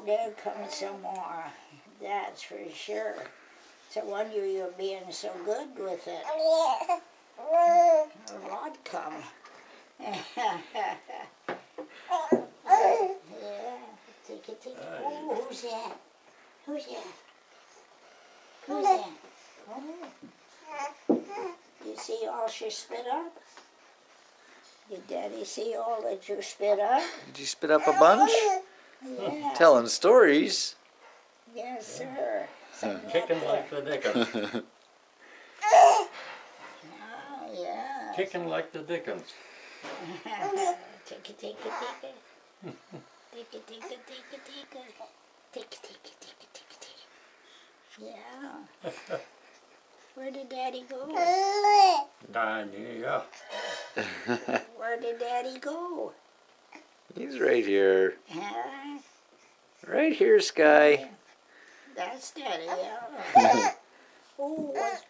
there comes some more. That's for sure. It's a wonder you're being so good with it. A lot come. Yeah. Take it. Oh, who's that? Who's that? Who's that? Oh. You see all she spit up? Did Daddy see all that you spit up? Did you spit up a bunch? Yeah. Telling stories. Yes, sir. Kicking like the Dickens. Oh, yeah. Kicking like the Dickens. Take it. Take it. Yeah. Where did Daddy go? Yeah. Where did Daddy go? He's right here. Huh? Right here, Sky. That's Daddy, yeah. Oh, what's